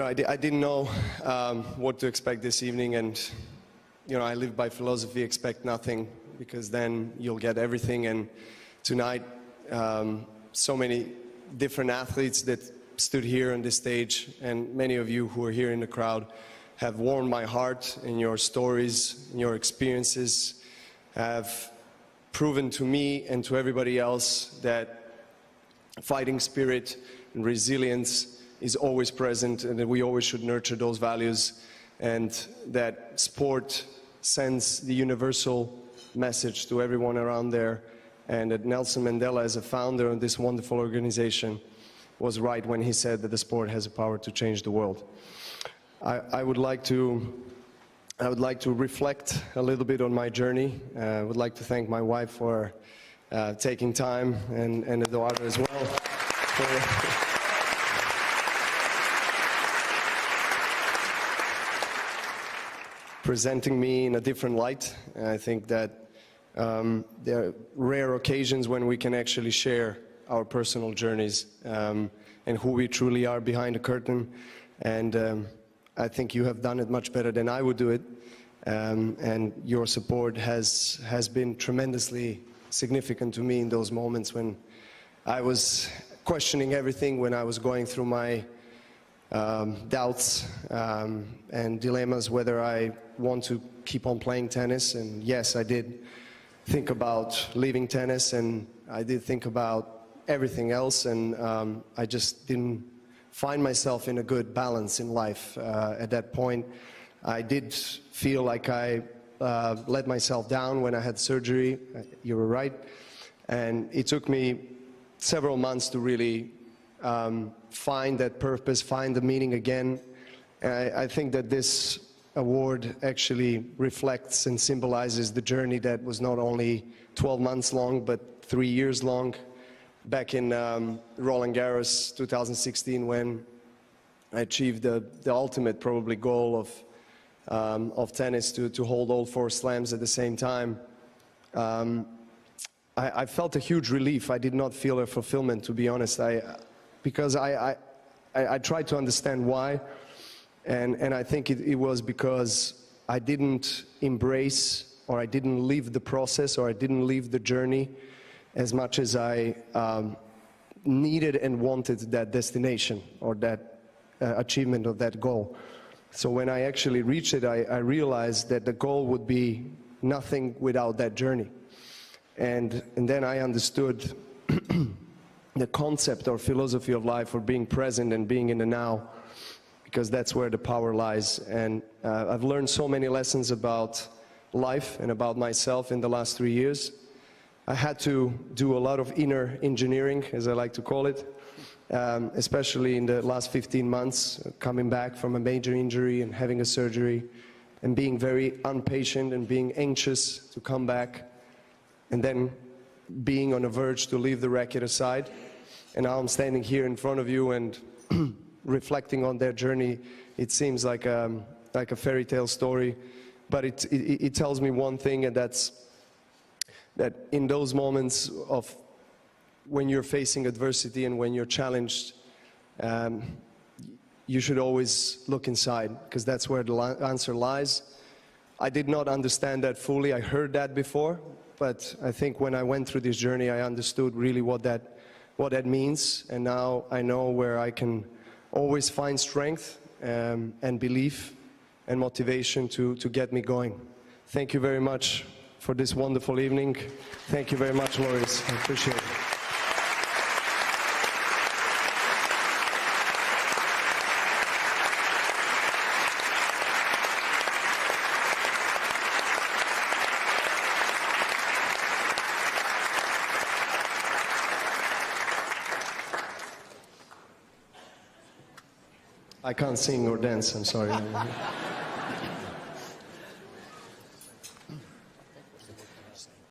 I didn't know what to expect this evening, and I live by philosophy, expect nothing, because then you'll get everything. And tonight, so many different athletes that stood here on this stage, and many of you who are here in the crowd, have warmed my heart, and your stories and your experiences have proven to me and to everybody else that fighting spirit and resilience is always present, and that we always should nurture those values, and that sport sends the universal message to everyone around there, and that Nelson Mandela, as a founder of this wonderful organization, was right when he said that the sport has the power to change the world. I would like to reflect a little bit on my journey. I would like to thank my wife for taking time, and Eduardo as well for presenting me in a different light. And I think that there are rare occasions when we can actually share our personal journeys and who we truly are behind the curtain. And I think you have done it much better than I would do it. And your support has been tremendously significant to me in those moments when I was questioning everything, when I was going through my doubts and dilemmas whether I want to keep on playing tennis. And yes, I did think about leaving tennis, and I did think about everything else, and I just didn't find myself in a good balance in life at that point. I did feel like I let myself down when I had surgery. You were right. And it took me several months to really find that purpose, find the meaning again. And I think that this award actually reflects and symbolizes the journey that was not only 12 months long, but 3 years long. Back in Roland Garros 2016, when I achieved the ultimate probably goal of tennis, to hold all 4 slams at the same time, I felt a huge relief. I did not feel a fulfillment, to be honest, because I tried to understand why, and I think it was because I didn't embrace, or I didn't live the process, or I didn't live the journey as much as I needed and wanted that destination, or that achievement of that goal. So when I actually reached it, I realized that the goal would be nothing without that journey. And then I understood the concept or philosophy of life, or being present and being in the now, because that's where the power lies. And I've learned so many lessons about life and about myself in the last 3 years. I had to do a lot of inner engineering, as I like to call it, especially in the last 15 months, coming back from a major injury and having a surgery, and being very impatient and being anxious to come back, and then being on the verge to leave the racket aside. And now I'm standing here in front of you and reflecting on their journey. It seems like a fairy tale story, but it tells me one thing, and that's that in those moments of when you're facing adversity and when you're challenged, you should always look inside, because that's where the answer lies. I did not understand that fully. I heard that before, but I think when I went through this journey, I understood really what that means. And now I know where I can always find strength and belief and motivation to get me going. Thank you very much for this wonderful evening. Thank you very much, Laureus. I appreciate it. I can't sing or dance, I'm sorry.